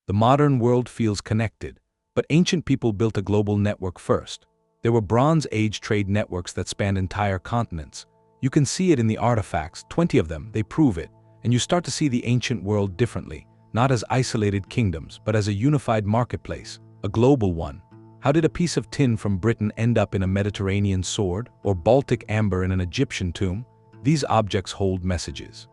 The modern world feels connected, but ancient people built a global network first. There were Bronze Age trade networks that spanned entire continents. You can see it in the artifacts, 20 of them, they prove it, and you start to see the ancient world differently, not as isolated kingdoms, but as a unified marketplace, a global one. How did a piece of tin from Britain end up in a Mediterranean sword, or Baltic amber in an Egyptian tomb? These objects hold messages.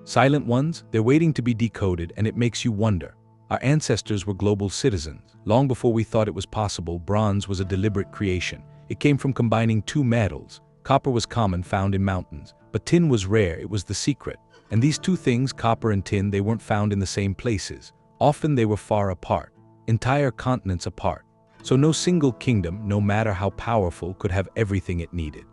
Silent ones, they're waiting to be decoded, and it makes you wonder. Our ancestors were global citizens. Long before we thought it was possible, bronze was a deliberate creation. It came from combining two metals. Copper was common, found in mountains, but tin was rare, it was the secret. And these two things, copper and tin, they weren't found in the same places. Often they were far apart, entire continents apart. So no single kingdom, no matter how powerful, could have everything it needed.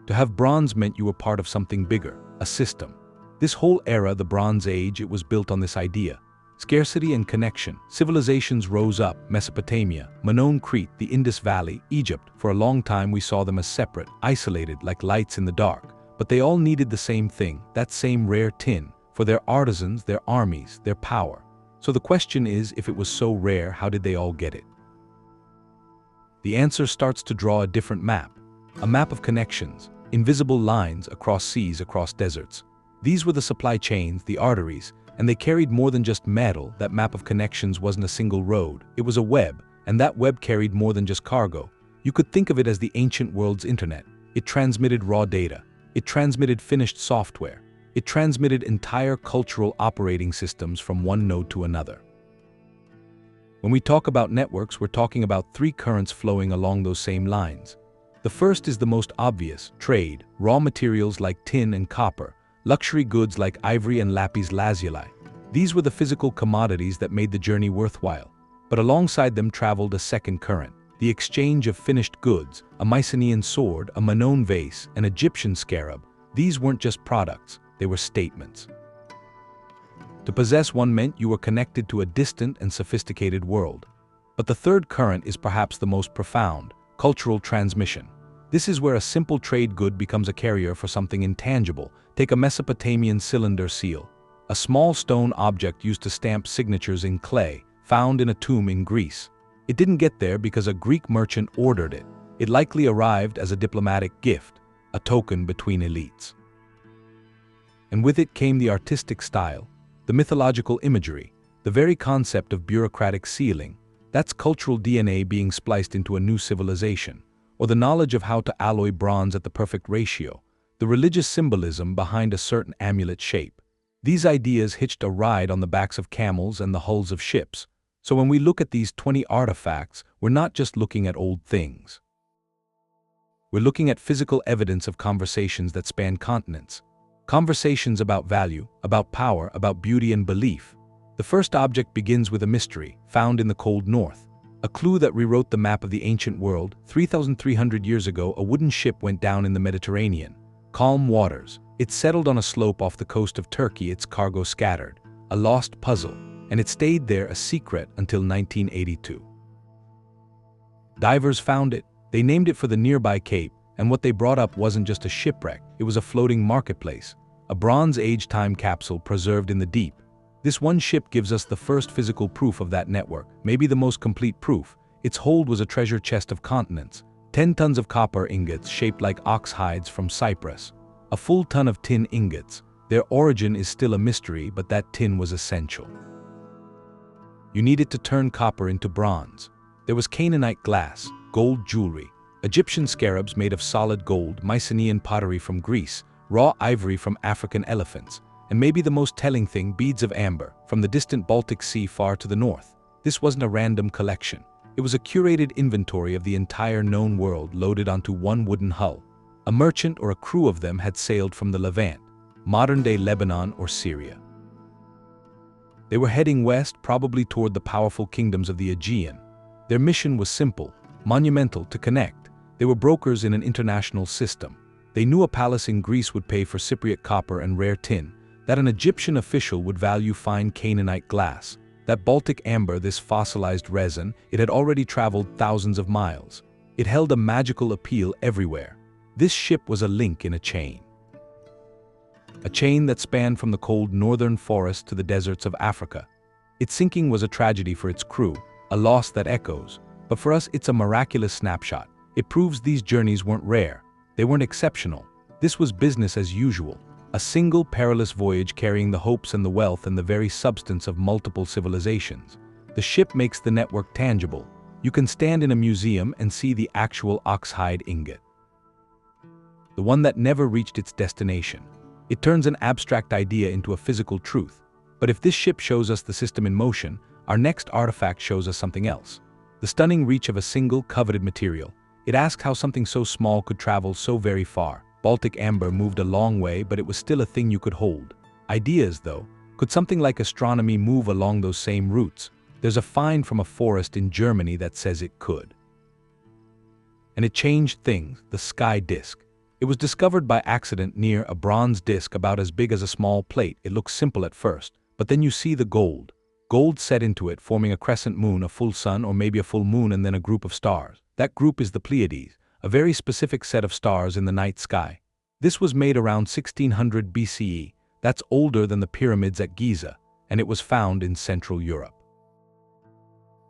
To have bronze meant you were part of something bigger, a system. This whole era, the Bronze Age, it was built on this idea. Scarcity and connection. Civilizations rose up, Mesopotamia, Minoan Crete, the Indus Valley, Egypt. For a long time we saw them as separate, isolated, like lights in the dark. But they all needed the same thing, that same rare tin, for their artisans, their armies, their power. So the question is, if it was so rare, how did they all get it? The answer starts to draw a different map. A map of connections, invisible lines across seas, across deserts. These were the supply chains, the arteries, and they carried more than just metal. That map of connections wasn't a single road, it was a web, and that web carried more than just cargo. You could think of it as the ancient world's internet. It transmitted raw data. It transmitted finished software. It transmitted entire cultural operating systems from one node to another. When we talk about networks, we're talking about three currents flowing along those same lines. The first is the most obvious, trade, raw materials like tin and copper, luxury goods like ivory and lapis lazuli. These were the physical commodities that made the journey worthwhile. But alongside them traveled a second current, the exchange of finished goods, a Mycenaean sword, a Minoan vase, an Egyptian scarab. These weren't just products, they were statements. To possess one meant you were connected to a distant and sophisticated world. But the third current is perhaps the most profound, cultural transmission. This is where a simple trade good becomes a carrier for something intangible. Take a Mesopotamian cylinder seal, a small stone object used to stamp signatures in clay, found in a tomb in Greece. It didn't get there because a Greek merchant ordered it. It likely arrived as a diplomatic gift, a token between elites. And with it came the artistic style, the mythological imagery, the very concept of bureaucratic sealing. That's cultural DNA being spliced into a new civilization. Or the knowledge of how to alloy bronze at the perfect ratio, the religious symbolism behind a certain amulet shape. These ideas hitched a ride on the backs of camels and the hulls of ships. So when we look at these 20 artifacts, we're not just looking at old things. We're looking at physical evidence of conversations that span continents. Conversations about value, about power, about beauty and belief. The first object begins with a mystery, found in the cold north. A clue that rewrote the map of the ancient world. 3,300 years ago, a wooden ship went down in the Mediterranean. Calm waters. It settled on a slope off the coast of Turkey, its cargo scattered. A lost puzzle. And it stayed there a secret until 1982. Divers found it. They named it for the nearby cape, and what they brought up wasn't just a shipwreck, it was a floating marketplace. A Bronze Age time capsule preserved in the deep. This one ship gives us the first physical proof of that network, maybe the most complete proof. Its hold was a treasure chest of continents. 10 tons of copper ingots shaped like ox hides from Cyprus. A full ton of tin ingots. Their origin is still a mystery, but that tin was essential. You needed to turn copper into bronze. There was Canaanite glass, gold jewelry, Egyptian scarabs made of solid gold, Mycenaean pottery from Greece, raw ivory from African elephants, and maybe the most telling thing, beads of amber, from the distant Baltic Sea far to the north. This wasn't a random collection. It was a curated inventory of the entire known world loaded onto one wooden hull. A merchant or a crew of them had sailed from the Levant, modern-day Lebanon or Syria. They were heading west, probably toward the powerful kingdoms of the Aegean. Their mission was simple, monumental, to connect. They were brokers in an international system. They knew a palace in Greece would pay for Cypriot copper and rare tin, that an Egyptian official would value fine Canaanite glass, that Baltic amber, this fossilized resin. It had already traveled thousands of miles. It held a magical appeal everywhere. This ship was a link in a chain. a chain that spanned from the cold northern forests to the deserts of Africa. Its sinking was a tragedy for its crew, a loss that echoes, but for us it's a miraculous snapshot. It proves these journeys weren't rare, they weren't exceptional. This was business as usual, a single perilous voyage carrying the hopes and the wealth and the very substance of multiple civilizations. The ship makes the network tangible. You can stand in a museum and see the actual Oxhide ingot, the one that never reached its destination. It turns an abstract idea into a physical truth. But if this ship shows us the system in motion, our next artifact shows us something else. The stunning reach of a single, coveted material. It asks how something so small could travel so very far. Baltic amber moved a long way, but it was still a thing you could hold. Ideas, though. Could something like astronomy move along those same routes? There's a find from a forest in Germany that says it could. And it changed things, the Sky Disk. It was discovered by accident near a bronze disk about as big as a small plate. It looks simple at first, but then you see the gold. Gold set into it, forming a crescent moon, a full sun, or maybe a full moon and then a group of stars. That group is the Pleiades, a very specific set of stars in the night sky. This was made around 1600 BCE. That's older than the pyramids at Giza, and it was found in Central Europe.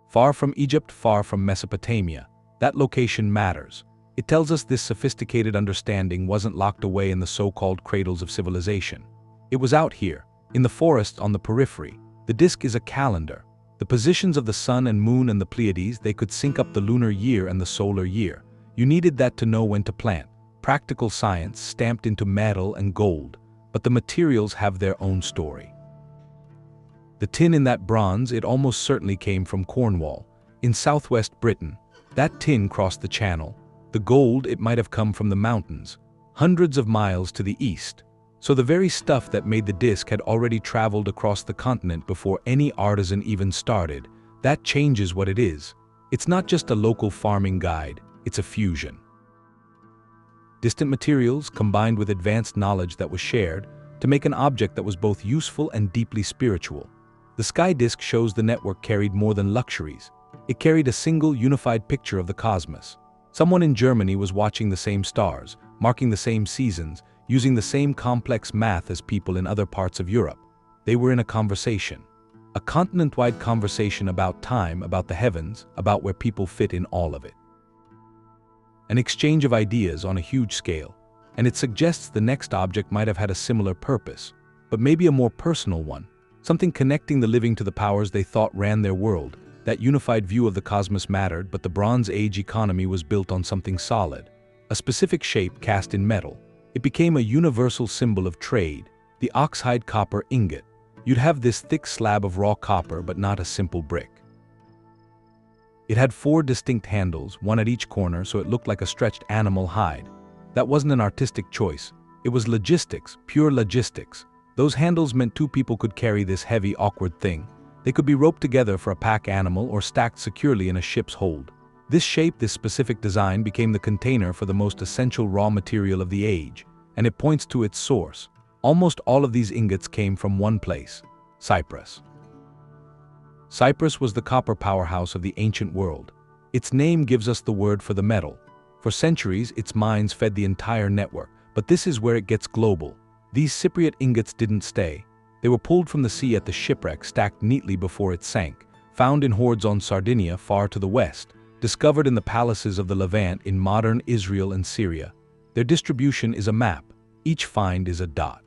Far from Egypt, far from Mesopotamia. That location matters. It tells us this sophisticated understanding wasn't locked away in the so-called cradles of civilization. It was out here, in the forest on the periphery. The disk is a calendar. The positions of the sun and moon and the Pleiades, they could sync up the lunar year and the solar year. You needed that to know when to plant. Practical science stamped into metal and gold, but the materials have their own story. The tin in that bronze, it almost certainly came from Cornwall, in southwest Britain. That tin crossed the channel. The gold, it might have come from the mountains, hundreds of miles to the east. So the very stuff that made the disk had already traveled across the continent before any artisan even started. That changes what it is. It's not just a local farming guide, it's a fusion. Distant materials combined with advanced knowledge that was shared to make an object that was both useful and deeply spiritual. The Sky Disk shows the network carried more than luxuries. It carried a single unified picture of the cosmos. Someone in Germany was watching the same stars, marking the same seasons, using the same complex math as people in other parts of Europe. They were in a conversation. A continent-wide conversation about time, about the heavens, about where people fit in all of it. An exchange of ideas on a huge scale, and it suggests the next object might have had a similar purpose, but maybe a more personal one, something connecting the living to the powers they thought ran their world. That unified view of the cosmos mattered, but the Bronze Age economy was built on something solid, a specific shape cast in metal. It became a universal symbol of trade, the Oxhide copper ingot. You'd have this thick slab of raw copper, but not a simple brick. It had 4 distinct handles, one at each corner, so it looked like a stretched animal hide. That wasn't an artistic choice. It was logistics, pure logistics. Those handles meant 2 people could carry this heavy, awkward thing. They could be roped together for a pack animal or stacked securely in a ship's hold. This shape, this specific design, became the container for the most essential raw material of the age, and it points to its source. Almost all of these ingots came from one place, Cyprus. Cyprus was the copper powerhouse of the ancient world. Its name gives us the word for the metal. For centuries, its mines fed the entire network, but this is where it gets global. These Cypriot ingots didn't stay. They were pulled from the sea at the Shipwreck, stacked neatly before it sank, found in hoards on Sardinia far to the west, discovered in the palaces of the Levant in modern Israel and Syria. Their distribution is a map. Each find is a dot.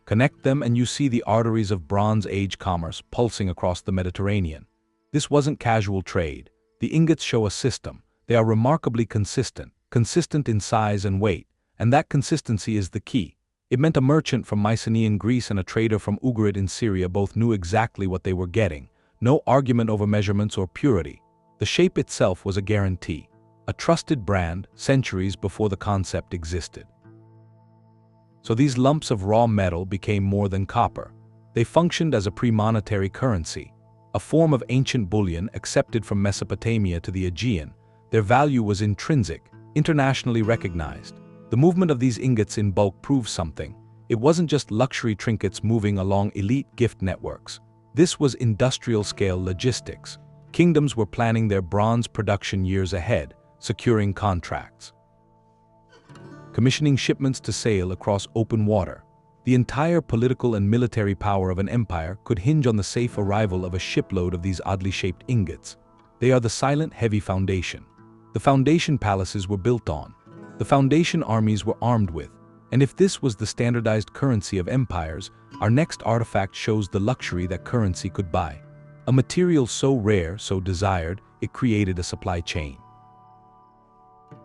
Connect them and you see the arteries of Bronze Age commerce pulsing across the Mediterranean. This wasn't casual trade. The ingots show a system. They are remarkably consistent in size and weight, and that consistency is the key. It meant a merchant from Mycenaean Greece and a trader from Uluburun in Syria both knew exactly what they were getting. No argument over measurements or purity. The shape itself was a guarantee. A trusted brand centuries before the concept existed. So these lumps of raw metal became more than copper. They functioned as a pre-monetary currency, a form of ancient bullion accepted from Mesopotamia to the Aegean. Their value was intrinsic, internationally recognized. The movement of these ingots in bulk proves something. It wasn't just luxury trinkets moving along elite gift networks. This was industrial-scale logistics. Kingdoms were planning their bronze production years ahead, securing contracts. commissioning shipments to sail across open water. The entire political and military power of an empire could hinge on the safe arrival of a shipload of these oddly shaped ingots. They are the silent, heavy foundation. The foundation palaces were built on. The foundation armies were armed with. And if this was the standardized currency of empires, our next artifact shows the luxury that currency could buy. A material so rare, so desired, it created a supply chain.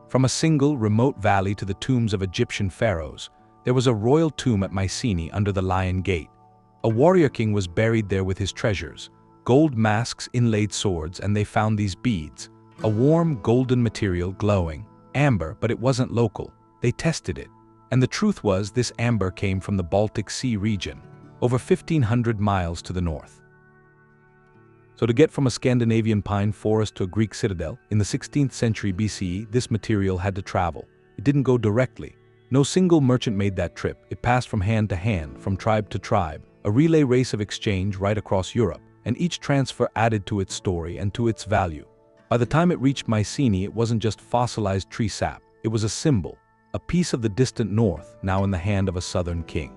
From a single, remote valley to the tombs of Egyptian pharaohs, there was a royal tomb at Mycenaean under the Lion Gate. A warrior king was buried there with his treasures, gold masks, inlaid swords, and they found these beads, a warm, golden material glowing, amber, but it wasn't local. They tested it. And the truth was, this amber came from the Baltic Sea region, over 1,500 miles to the north. So to get from a Scandinavian pine forest to a Greek citadel, in the 16th century BCE, this material had to travel. It didn't go directly. No single merchant made that trip. It passed from hand to hand, from tribe to tribe, a relay race of exchange right across Europe, and each transfer added to its story and to its value. By the time it reached Mycenaean, it wasn't just fossilized tree sap. It was a symbol, a piece of the distant north, now in the hand of a southern king.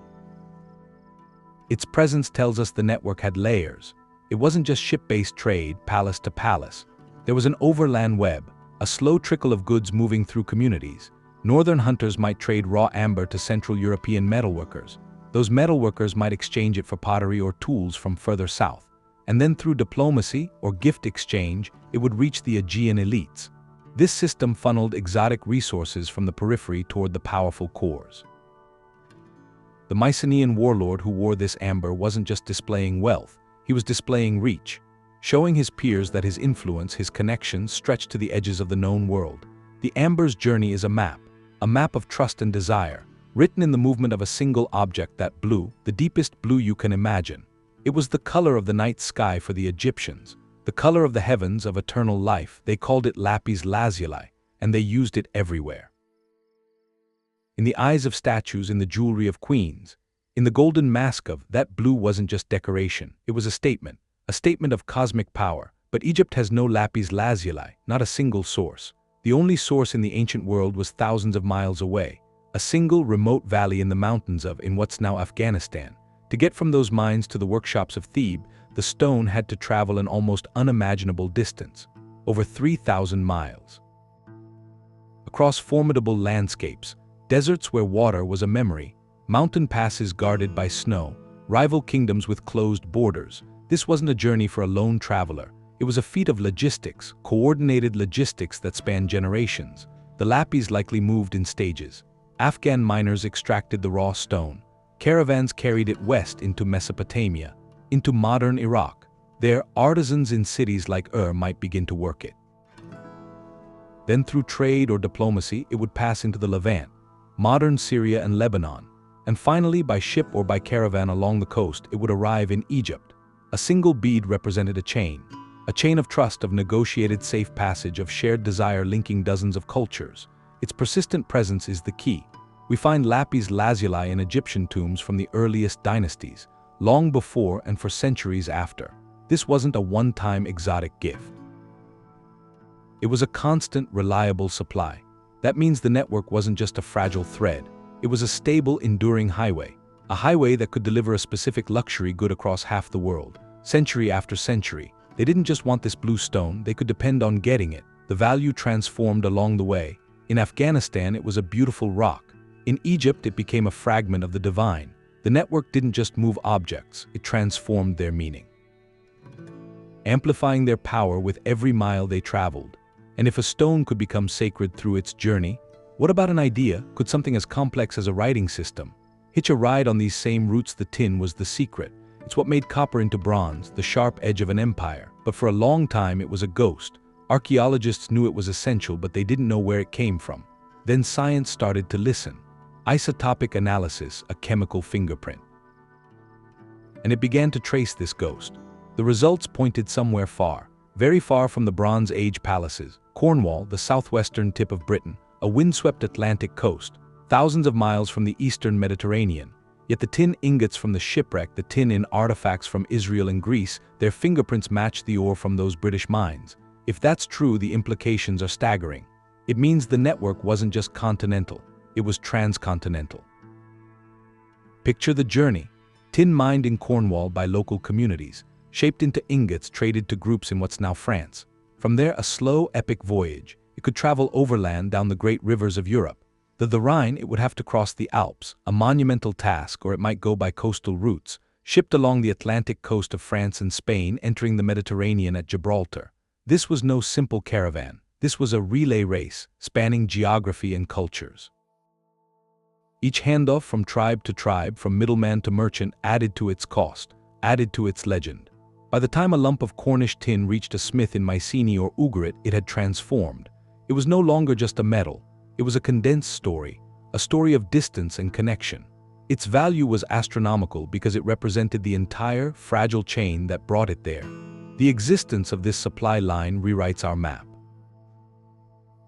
Its presence tells us the network had layers. It wasn't just ship-based trade, palace to palace. There was an overland web, a slow trickle of goods moving through communities. Northern hunters might trade raw amber to Central European metalworkers. Those metalworkers might exchange it for pottery or tools from further south. And then through diplomacy or gift exchange, it would reach the Aegean elites. This system funneled exotic resources from the periphery toward the powerful cores. The Mycenaean warlord who wore this amber wasn't just displaying wealth, he was displaying reach, showing his peers that his influence, his connections stretched to the edges of the known world. The amber's journey is a map of trust and desire, written in the movement of a single object, that blue, the deepest blue you can imagine. It was the color of the night sky for the Egyptians, the color of the heavens of eternal life. They called it Lapis Lazuli, and they used it everywhere. In the eyes of statues, in the jewelry of queens, in the golden mask of, that blue wasn't just decoration, it was a statement of cosmic power. But Egypt has no Lapis Lazuli, not a single source. The only source in the ancient world was thousands of miles away, a single remote valley in the mountains of, in what's now Afghanistan. To get from those mines to the workshops of Thebes, the stone had to travel an almost unimaginable distance, over 3,000 miles. Across formidable landscapes, deserts where water was a memory, mountain passes guarded by snow, rival kingdoms with closed borders. This wasn't a journey for a lone traveler. It was a feat of logistics, coordinated logistics that spanned generations. The lapis likely moved in stages. Afghan miners extracted the raw stone. Caravans carried it west into Mesopotamia, into modern Iraq. There, artisans in cities like might begin to work it. Then through trade or diplomacy, it would pass into the Levant, modern Syria and Lebanon. And finally, by ship or by caravan along the coast, it would arrive in Egypt. A single bead represented a chain of trust, of negotiated safe passage, of shared desire linking dozens of cultures. Its persistent presence is the key. We find Lapis Lazuli in Egyptian tombs from the earliest dynasties, long before and for centuries after. This wasn't a one-time exotic gift. It was a constant, reliable supply. That means the network wasn't just a fragile thread. It was a stable, enduring highway. A highway that could deliver a specific luxury good across half the world, century after century. They didn't just want this blue stone, they could depend on getting it. The value transformed along the way. In Afghanistan, it was a beautiful rock. In Egypt, it became a fragment of the divine. The network didn't just move objects, it transformed their meaning, amplifying their power with every mile they traveled. And if a stone could become sacred through its journey, what about an idea? Could something as complex as a writing system hitch a ride on these same roots? The tin was the secret. It's what made copper into bronze, the sharp edge of an empire. But for a long time, it was a ghost. Archaeologists knew it was essential, but they didn't know where it came from. Then science started to listen. Isotopic analysis, a chemical fingerprint. And it began to trace this ghost. The results pointed somewhere far, very far from the Bronze Age palaces. Cornwall, the southwestern tip of Britain, a windswept Atlantic coast, thousands of miles from the eastern Mediterranean. Yet the tin ingots from the shipwreck, the tin in artifacts from Israel and Greece, their fingerprints matched the ore from those British mines. If that's true, the implications are staggering. It means the network wasn't just continental. it was transcontinental. Picture the journey. Tin mined in Cornwall by local communities, shaped into ingots traded to groups in what's now France. From there, a slow, epic voyage. It could travel overland down the great rivers of Europe. The Rhine, it would have to cross the Alps, a monumental task, or it might go by coastal routes, shipped along the Atlantic coast of France and Spain, entering the Mediterranean at Gibraltar. This was no simple caravan. This was a relay race, spanning geography and cultures. Each handoff from tribe to tribe, from middleman to merchant, added to its cost, added to its legend. By the time a lump of Cornish tin reached a smith in Mycenaean or Ugarit, it had transformed. It was no longer just a metal. It was a condensed story, a story of distance and connection. Its value was astronomical because it represented the entire, fragile chain that brought it there. The existence of this supply line rewrites our map.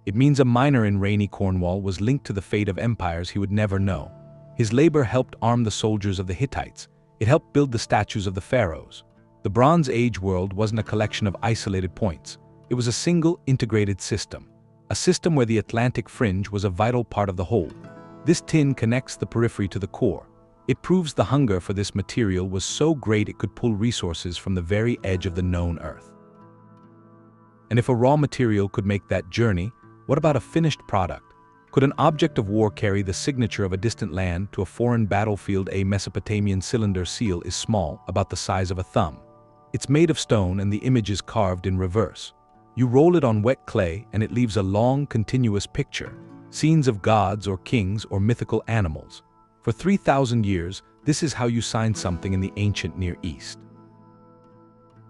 It means a miner in rainy Cornwall was linked to the fate of empires he would never know. His labor helped arm the soldiers of the Hittites. It helped build the statues of the pharaohs. The Bronze Age world wasn't a collection of isolated points. It was a single, integrated system. A system where the Atlantic fringe was a vital part of the whole. This tin connects the periphery to the core. It proves the hunger for this material was so great it could pull resources from the very edge of the known earth. And if a raw material could make that journey, what about a finished product? Could an object of war carry the signature of a distant land to a foreign battlefield? A Mesopotamian cylinder seal is small, about the size of a thumb. It's made of stone and the image is carved in reverse. You roll it on wet clay and it leaves a long, continuous picture. Scenes of gods or kings or mythical animals. For 3,000 years, this is how you signed something in the ancient Near East.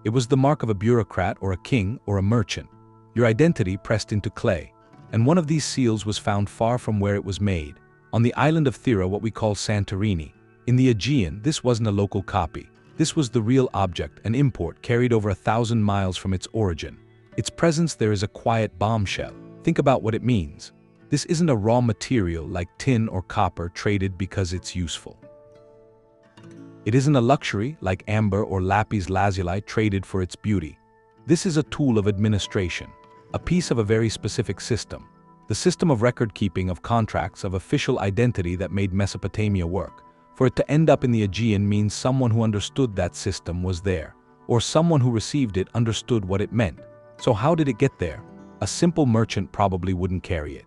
It was the mark of a bureaucrat or a king or a merchant. Your identity pressed into clay. And one of these seals was found far from where it was made, on the island of Thera, what we call Santorini. In the Aegean, this wasn't a local copy. This was the real object, an import carried over 1,000 miles from its origin. Its presence there is a quiet bombshell. Think about what it means. This isn't a raw material like tin or copper traded because it's useful. It isn't a luxury like amber or lapis lazuli traded for its beauty. This is a tool of administration, a piece of a very specific system. The system of record-keeping of contracts, of official identity that made Mesopotamia work. For it to end up in the Aegean means someone who understood that system was there, or someone who received it understood what it meant. So how did it get there? A simple merchant probably wouldn't carry it.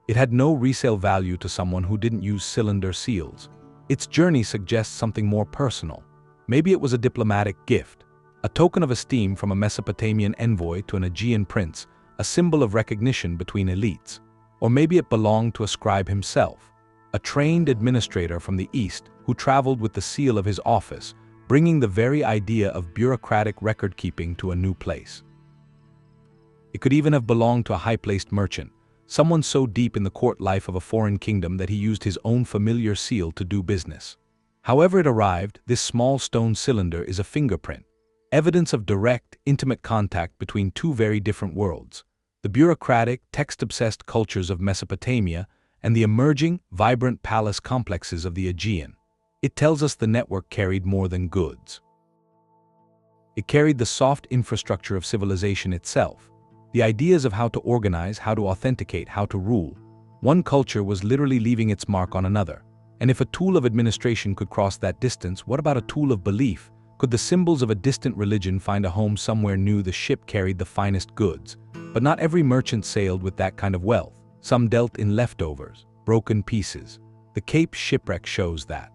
It had no resale value to someone who didn't use cylinder seals. Its journey suggests something more personal. Maybe it was a diplomatic gift, a token of esteem from a Mesopotamian envoy to an Aegean prince, a symbol of recognition between elites. Or maybe it belonged to a scribe himself, a trained administrator from the East who traveled with the seal of his office, bringing the very idea of bureaucratic record-keeping to a new place. It could even have belonged to a high-placed merchant, someone so deep in the court life of a foreign kingdom that he used his own familiar seal to do business. However it arrived, this small stone cylinder is a fingerprint, evidence of direct, intimate contact between two very different worlds, the bureaucratic, text-obsessed cultures of Mesopotamia and the emerging, vibrant palace complexes of the Aegean. It tells us the network carried more than goods. It carried the soft infrastructure of civilization itself, the ideas of how to organize, how to authenticate, how to rule. One culture was literally leaving its mark on another. And if a tool of administration could cross that distance, what about a tool of belief? Could the symbols of a distant religion find a home somewhere new? The ship carried the finest goods. But not every merchant sailed with that kind of wealth. Some dealt in leftovers, broken pieces. The Cape Shipwreck shows that.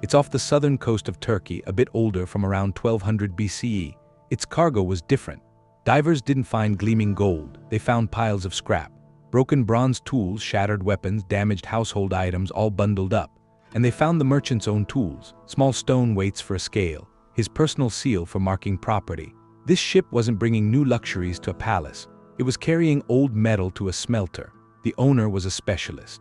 It's off the southern coast of Turkey, a bit older, from around 1200 BCE. Its cargo was different. Divers didn't find gleaming gold, they found piles of scrap. Broken bronze tools, shattered weapons, damaged household items, all bundled up. And they found the merchant's own tools, small stone weights for a scale, his personal seal for marking property. This ship wasn't bringing new luxuries to a palace. It was carrying old metal to a smelter. The owner was a specialist.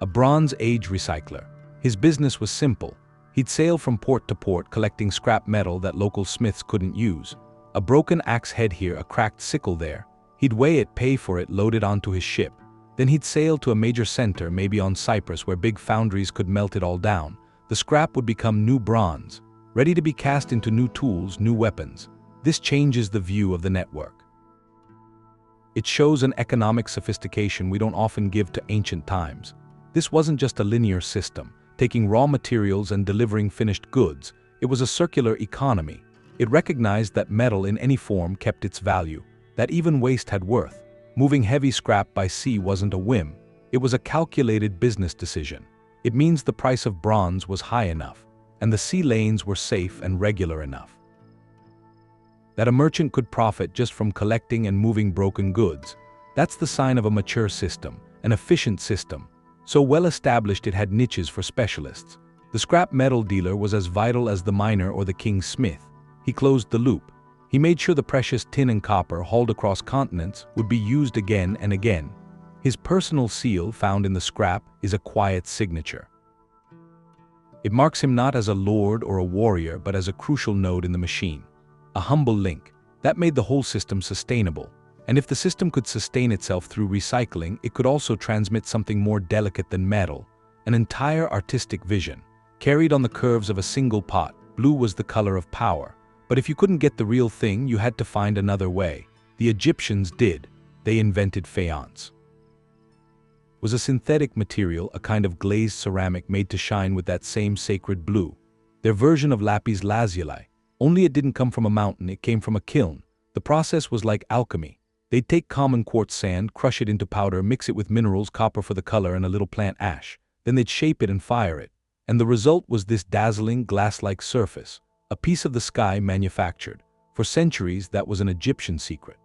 A Bronze Age recycler. His business was simple. He'd sail from port to port collecting scrap metal that local smiths couldn't use. A broken axe head here, a cracked sickle there. He'd weigh it, pay for it, load it onto his ship. Then he'd sail to a major center, maybe on Cyprus, where big foundries could melt it all down. The scrap would become new bronze, ready to be cast into new tools, new weapons. This changes the view of the network. It shows an economic sophistication we don't often give to ancient times. This wasn't just a linear system, taking raw materials and delivering finished goods. It was a circular economy. It recognized that metal in any form kept its value, that even waste had worth. Moving heavy scrap by sea wasn't a whim. It was a calculated business decision. It means the price of bronze was high enough, and the sea lanes were safe and regular enough. That a merchant could profit just from collecting and moving broken goods, that's the sign of a mature system, an efficient system. So well established it had niches for specialists. The scrap metal dealer was as vital as the miner or the king's smith. He closed the loop. He made sure the precious tin and copper hauled across continents would be used again and again. His personal seal, found in the scrap, is a quiet signature. It marks him not as a lord or a warrior, but as a crucial node in the machine. A humble link. That made the whole system sustainable. And if the system could sustain itself through recycling, it could also transmit something more delicate than metal, an entire artistic vision. Carried on the curves of a single pot, blue was the color of power. But if you couldn't get the real thing, you had to find another way. The Egyptians did. They invented faience. It was a synthetic material, a kind of glazed ceramic made to shine with that same sacred blue. Their version of Lapis Lazuli. Only it didn't come from a mountain, it came from a kiln. The process was like alchemy. They'd take common quartz sand, crush it into powder, mix it with minerals, copper for the color, and a little plant ash. Then they'd shape it and fire it. And the result was this dazzling, glass-like surface, a piece of the sky manufactured. For centuries, that was an Egyptian secret.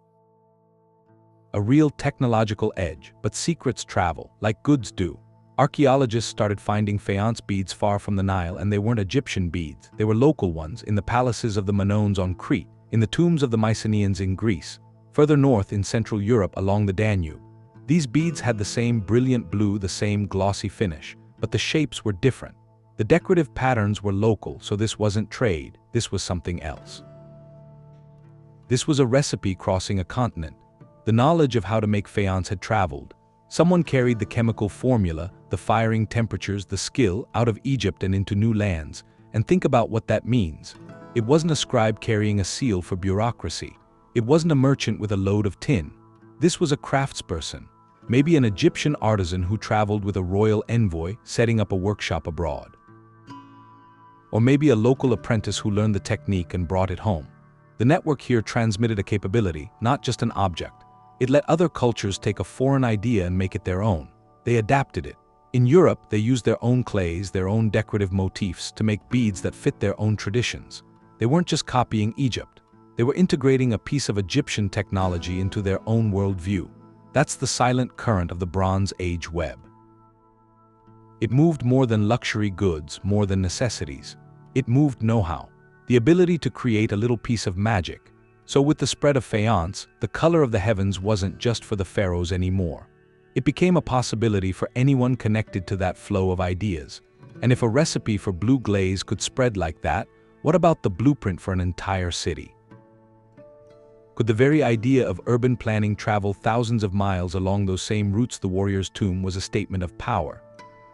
A real technological edge, but secrets travel, like goods do. Archaeologists started finding faience beads far from the Nile, and they weren't Egyptian beads. They were local ones, in the palaces of the Minoans on Crete, in the tombs of the Mycenaeans in Greece, further north in Central Europe along the Danube. These beads had the same brilliant blue, the same glossy finish, but the shapes were different. The decorative patterns were local, so this wasn't trade, this was something else. This was a recipe crossing a continent. The knowledge of how to make faience had traveled. Someone carried the chemical formula, the firing temperatures, the skill, out of Egypt and into new lands. And think about what that means. It wasn't a scribe carrying a seal for bureaucracy. It wasn't a merchant with a load of tin. This was a craftsperson, maybe an Egyptian artisan who traveled with a royal envoy, setting up a workshop abroad. Or maybe a local apprentice who learned the technique and brought it home. The network here transmitted a capability, not just an object. It let other cultures take a foreign idea and make it their own. They adapted it. In Europe, they used their own clays, their own decorative motifs to make beads that fit their own traditions. They weren't just copying Egypt. They were integrating a piece of Egyptian technology into their own worldview. That's the silent current of the Bronze Age web. It moved more than luxury goods, more than necessities. It moved know-how, the ability to create a little piece of magic. So with the spread of faience, the color of the heavens wasn't just for the pharaohs anymore. It became a possibility for anyone connected to that flow of ideas. And if a recipe for blue glaze could spread like that, what about the blueprint for an entire city? Could the very idea of urban planning travel thousands of miles along those same routes? The warrior's tomb was a statement of power.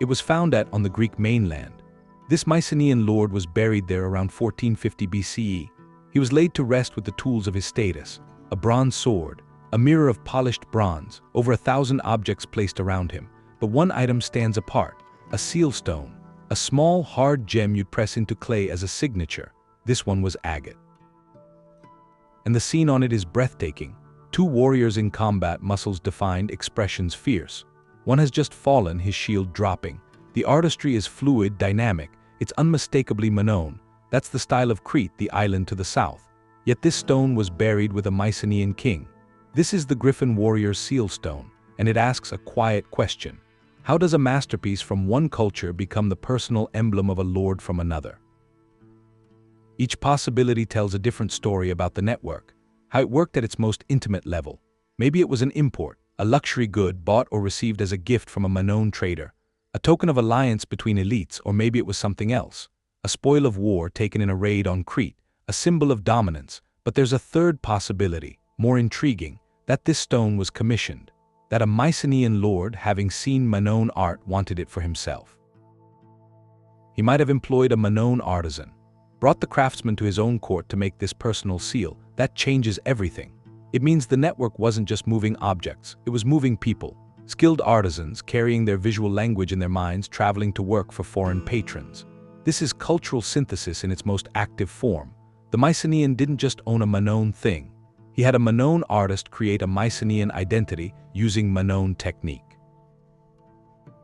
It was found on the Greek mainland. This Mycenaean lord was buried there around 1450 BCE. He was laid to rest with the tools of his status, a bronze sword, a mirror of polished bronze, over 1,000 objects placed around him. But one item stands apart, a seal stone, a small, hard gem you'd press into clay as a signature. This one was agate. And the scene on it is breathtaking. Two warriors in combat, muscles defined, expressions fierce. One has just fallen, his shield dropping. The artistry is fluid, dynamic. It's unmistakably Minoan. That's the style of Crete, the island to the south. Yet this stone was buried with a Mycenaean king. This is the Griffin warrior's seal stone, and it asks a quiet question. How does a masterpiece from one culture become the personal emblem of a lord from another? Each possibility tells a different story about the network, how it worked at its most intimate level. Maybe it was an import, a luxury good bought or received as a gift from a Minoan trader, a token of alliance between elites, or maybe it was something else. A spoil of war taken in a raid on Crete, a symbol of dominance. But there's a third possibility, more intriguing, that this stone was commissioned, that a Mycenaean lord, having seen Minoan art, wanted it for himself. He might have employed a Minoan artisan, brought the craftsman to his own court to make this personal seal. That changes everything. It means the network wasn't just moving objects, it was moving people. Skilled artisans carrying their visual language in their minds traveling to work for foreign patrons. This is cultural synthesis in its most active form. The Mycenaean didn't just own a Minoan thing. He had a Minoan artist create a Mycenaean identity using Minoan technique.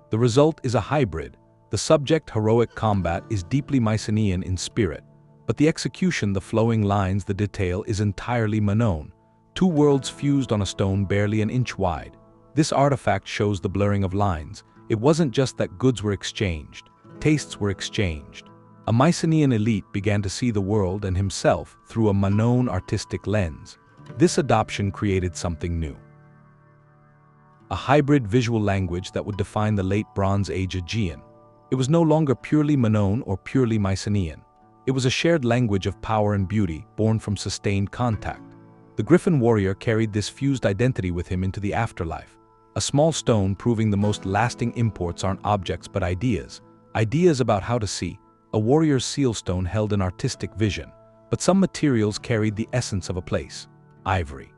The result is a hybrid. The subject heroic combat is deeply Mycenaean in spirit, but the execution, the flowing lines, the detail is entirely Minoan. Two worlds fused on a stone barely an inch wide. This artifact shows the blurring of lines. It wasn't just that goods were exchanged, tastes were exchanged. A Mycenaean elite began to see the world and himself through a Minoan artistic lens. This adoption created something new. A hybrid visual language that would define the late Bronze Age Aegean. It was no longer purely Minoan or purely Mycenaean. It was a shared language of power and beauty, born from sustained contact. The Griffin warrior carried this fused identity with him into the afterlife. A small stone proving the most lasting imports aren't objects but ideas. Ideas about how to see. A warrior's sealstone held an artistic vision, but some materials carried the essence of a place. Ivory.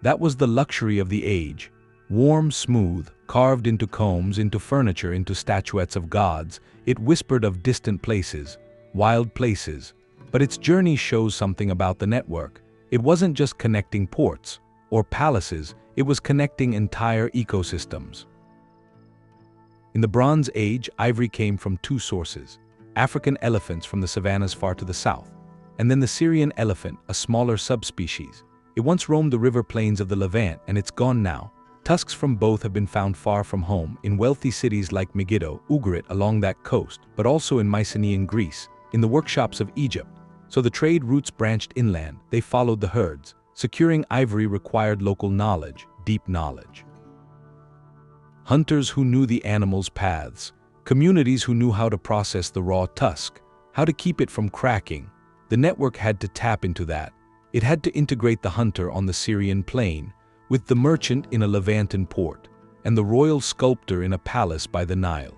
That was the luxury of the age. Warm, smooth, carved into combs, into furniture, into statuettes of gods, it whispered of distant places, wild places. But its journey shows something about the network. It wasn't just connecting ports or palaces, it was connecting entire ecosystems. In the Bronze Age, ivory came from two sources: African elephants from the savannas far to the south, and then the Syrian elephant, a smaller subspecies. It once roamed the river plains of the Levant, and it's gone now. Tusks from both have been found far from home, in wealthy cities like Megiddo, Ugarit along that coast, but also in Mycenaean Greece, in the workshops of Egypt. So the trade routes branched inland, they followed the herds. Securing ivory required local knowledge, deep knowledge. Hunters who knew the animal's paths, communities who knew how to process the raw tusk, how to keep it from cracking. The network had to tap into that. It had to integrate the hunter on the Syrian plain, with the merchant in a Levantan port, and the royal sculptor in a palace by the Nile.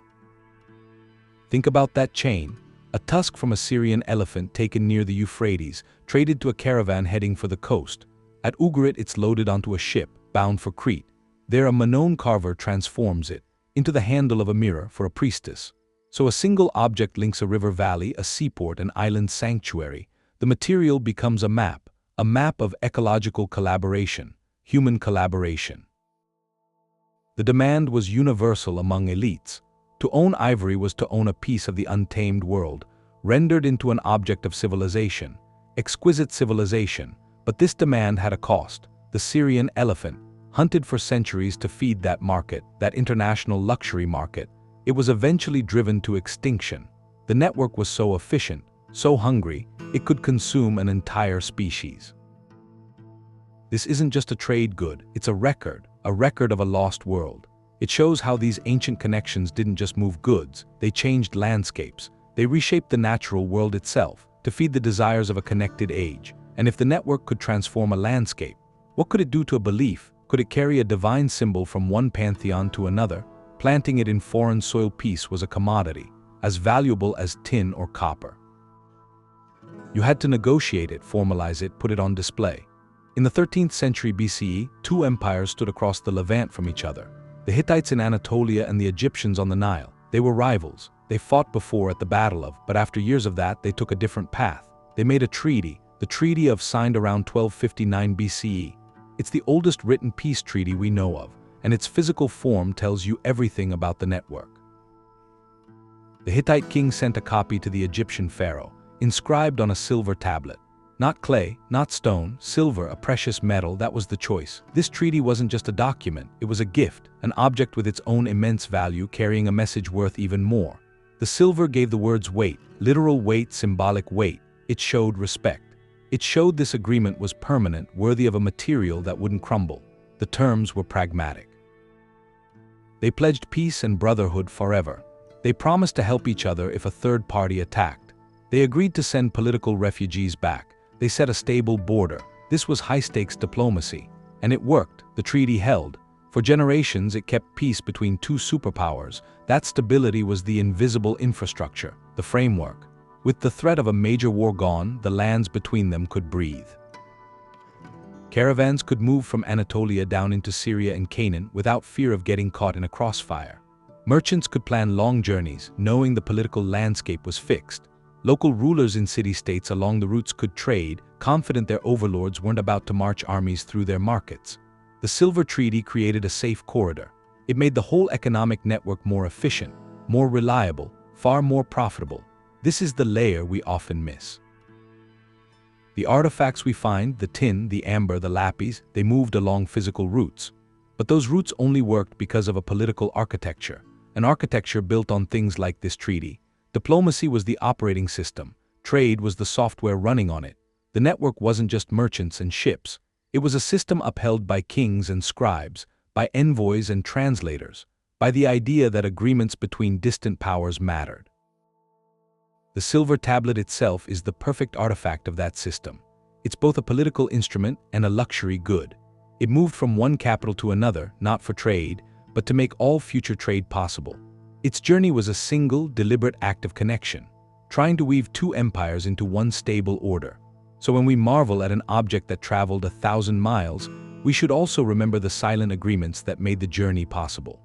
Think about that chain. A tusk from a Syrian elephant taken near the Euphrates, traded to a caravan heading for the coast. At Ugarit it's loaded onto a ship, bound for Crete. There a Minoan carver transforms it into the handle of a mirror for a priestess. So a single object links a river valley, a seaport, an island sanctuary. The material becomes a map of ecological collaboration, human collaboration. The demand was universal among elites. To own ivory was to own a piece of the untamed world, rendered into an object of civilization, exquisite civilization. But this demand had a cost. The Syrian elephant, hunted for centuries to feed that market, that international luxury market, it was eventually driven to extinction. The network was so efficient, so hungry, it could consume an entire species. This isn't just a trade good, it's a record of a lost world. It shows how these ancient connections didn't just move goods, they changed landscapes. They reshaped the natural world itself to feed the desires of a connected age. And if the network could transform a landscape, what could it do to a belief? Could it carry a divine symbol from one pantheon to another? Planting it in foreign soil peace was a commodity, as valuable as tin or copper. You had to negotiate it, formalize it, put it on display. In the 13th century BCE, two empires stood across the Levant from each other. The Hittites in Anatolia and the Egyptians on the Nile. They were rivals. They fought before at the Battle of, but after years of that, they took a different path. They made a treaty. The Treaty of signed around 1259 BCE. It's the oldest written peace treaty we know of, and its physical form tells you everything about the network. The Hittite king sent a copy to the Egyptian pharaoh, inscribed on a silver tablet. Not clay, not stone, silver, a precious metal, that was the choice. This treaty wasn't just a document, it was a gift, an object with its own immense value carrying a message worth even more. The silver gave the words weight, literal weight, symbolic weight. It showed respect. It showed this agreement was permanent, worthy of a material that wouldn't crumble. The terms were pragmatic. They pledged peace and brotherhood forever. They promised to help each other if a third party attacked. They agreed to send political refugees back. They set a stable border. This was high-stakes diplomacy. And it worked. The treaty held. For generations, it kept peace between two superpowers. That stability was the invisible infrastructure, the framework. With the threat of a major war gone, the lands between them could breathe. Caravans could move from Anatolia down into Syria and Canaan without fear of getting caught in a crossfire. Merchants could plan long journeys, knowing the political landscape was fixed. Local rulers in city-states along the routes could trade, confident their overlords weren't about to march armies through their markets. The Silver Treaty created a safe corridor. It made the whole economic network more efficient, more reliable, far more profitable. This is the layer we often miss. The artifacts we find, the tin, the amber, the lapis, they moved along physical routes. But those routes only worked because of a political architecture, an architecture built on things like this treaty. Diplomacy was the operating system, trade was the software running on it. The network wasn't just merchants and ships, it was a system upheld by kings and scribes, by envoys and translators, by the idea that agreements between distant powers mattered. The silver tablet itself is the perfect artifact of that system. It's both a political instrument and a luxury good. It moved from one capital to another, not for trade, but to make all future trade possible. Its journey was a single, deliberate act of connection, trying to weave two empires into one stable order. So when we marvel at an object that traveled 1,000 miles, we should also remember the silent agreements that made the journey possible.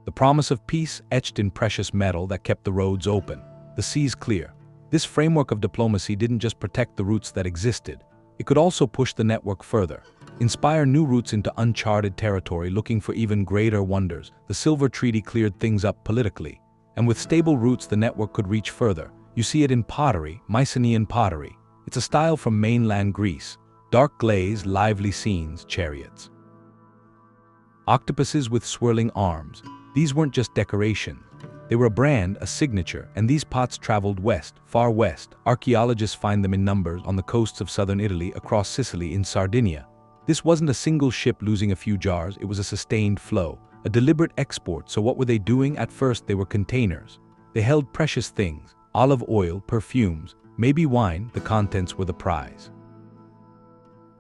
The promise of peace etched in precious metal that kept the roads open, the seas clear. This framework of diplomacy didn't just protect the routes that existed, it could also push the network further, inspire new routes into uncharted territory looking for even greater wonders. The Silver Treaty cleared things up politically, and with stable routes the network could reach further. You see it in pottery, Mycenaean pottery. It's a style from mainland Greece. Dark glaze, lively scenes, chariots. Octopuses with swirling arms. These weren't just decorations. They were a brand, a signature, and these pots traveled west, far west. Archaeologists find them in numbers on the coasts of southern Italy, across Sicily, in Sardinia. This wasn't a single ship losing a few jars, it was a sustained flow, a deliberate export. So what were they doing? At first they were containers. They held precious things, olive oil, perfumes, maybe wine. The contents were the prize.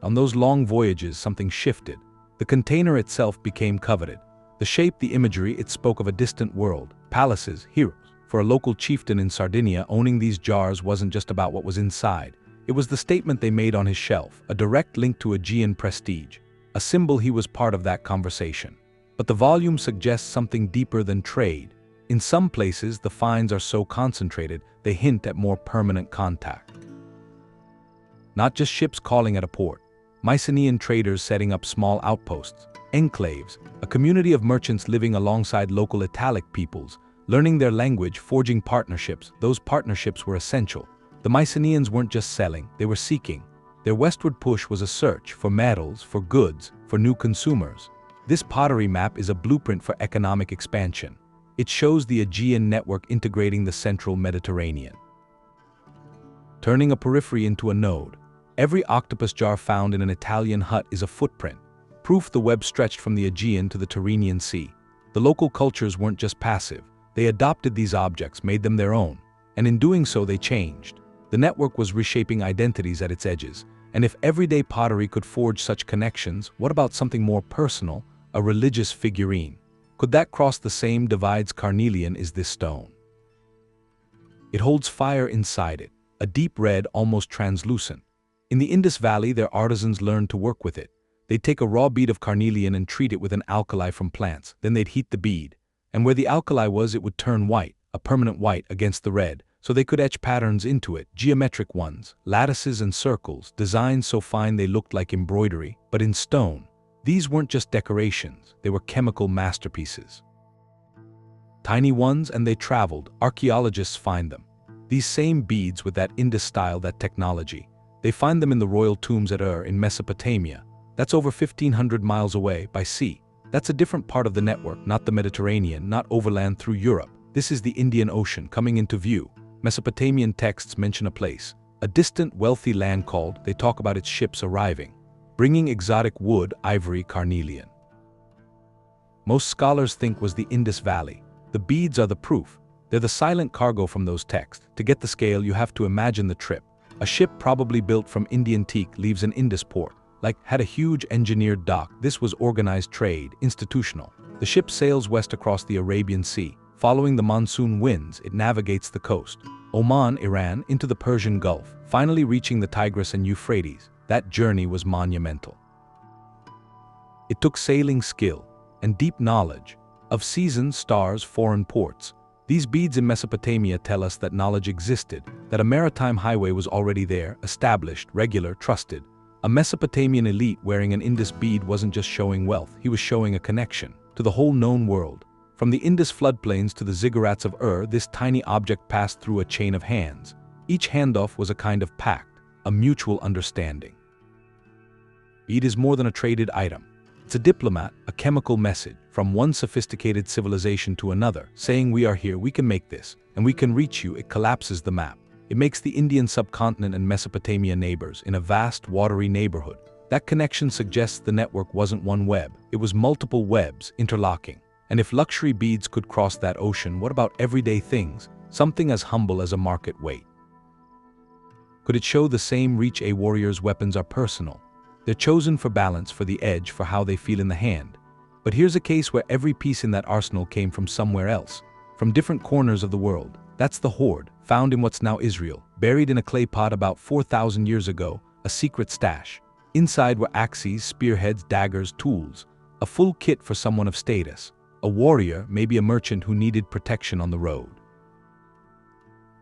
On those long voyages something shifted. The container itself became coveted. The shape, the imagery, it spoke of a distant world, palaces, heroes. For a local chieftain in Sardinia, owning these jars wasn't just about what was inside. It was the statement they made on his shelf, a direct link to Aegean prestige, a symbol he was part of that conversation. But the volume suggests something deeper than trade. In some places, the finds are so concentrated, they hint at more permanent contact. Not just ships calling at a port. Mycenaean traders setting up small outposts, enclaves, a community of merchants living alongside local Italic peoples, learning their language, forging partnerships. Those partnerships were essential. The Mycenaeans weren't just selling, they were seeking. Their westward push was a search for metals, for goods, for new consumers. This pottery map is a blueprint for economic expansion. It shows the Aegean network integrating the central Mediterranean, turning a periphery into a node. Every octopus jar found in an Italian hut is a footprint, proof the web stretched from the Aegean to the Tyrrhenian Sea. The local cultures weren't just passive, they adopted these objects, made them their own, and in doing so they changed. The network was reshaping identities at its edges, and if everyday pottery could forge such connections, what about something more personal, a religious figurine? Could that cross the same divides? Carnelian is this stone. It holds fire inside it, a deep red, almost translucent. In the Indus Valley, their artisans learned to work with it. They'd take a raw bead of carnelian and treat it with an alkali from plants. Then they'd heat the bead, and where the alkali was, it would turn white, a permanent white against the red, so they could etch patterns into it, geometric ones, lattices and circles, designs so fine they looked like embroidery, but in stone. These weren't just decorations, they were chemical masterpieces. Tiny ones, and they traveled. Archaeologists find them. These same beads with that Indus style, that technology. They find them in the royal tombs at in Mesopotamia. That's over 1,500 miles away by sea. That's a different part of the network, not the Mediterranean, not overland through Europe. This is the Indian Ocean coming into view. Mesopotamian texts mention a place, a distant, wealthy land called. They talk about its ships arriving, bringing exotic wood, ivory, carnelian. Most scholars think was the Indus Valley. The beads are the proof. They're the silent cargo from those texts. To get the scale, you have to imagine the trip. A ship probably built from Indian teak leaves an Indus port, had a huge engineered dock. This was organized trade, institutional. The ship sails west across the Arabian Sea. Following the monsoon winds, it navigates the coast, Oman, Iran, into the Persian Gulf, finally reaching the Tigris and Euphrates. That journey was monumental. It took sailing skill and deep knowledge of seasons, stars, foreign ports. These beads in Mesopotamia tell us that knowledge existed, that a maritime highway was already there, established, regular, trusted. A Mesopotamian elite wearing an Indus bead wasn't just showing wealth, he was showing a connection to the whole known world. From the Indus floodplains to the ziggurats of this tiny object passed through a chain of hands. Each handoff was a kind of pact, a mutual understanding. Bead is more than a traded item. It's a diplomat, a chemical message from one sophisticated civilization to another, saying we are here, we can make this, and we can reach you. It collapses the map. It makes the Indian subcontinent and Mesopotamia neighbors in a vast, watery neighborhood. That connection suggests the network wasn't one web, it was multiple webs interlocking. And if luxury beads could cross that ocean, what about everyday things, something as humble as a market weight? Could it show the same reach? A warrior's weapons are personal. They're chosen for balance, for the edge, for how they feel in the hand. But here's a case where every piece in that arsenal came from somewhere else, from different corners of the world. That's the hoard, found in what's now Israel, buried in a clay pot about 4,000 years ago, a secret stash. Inside were axes, spearheads, daggers, tools, a full kit for someone of status. A warrior, maybe a merchant who needed protection on the road.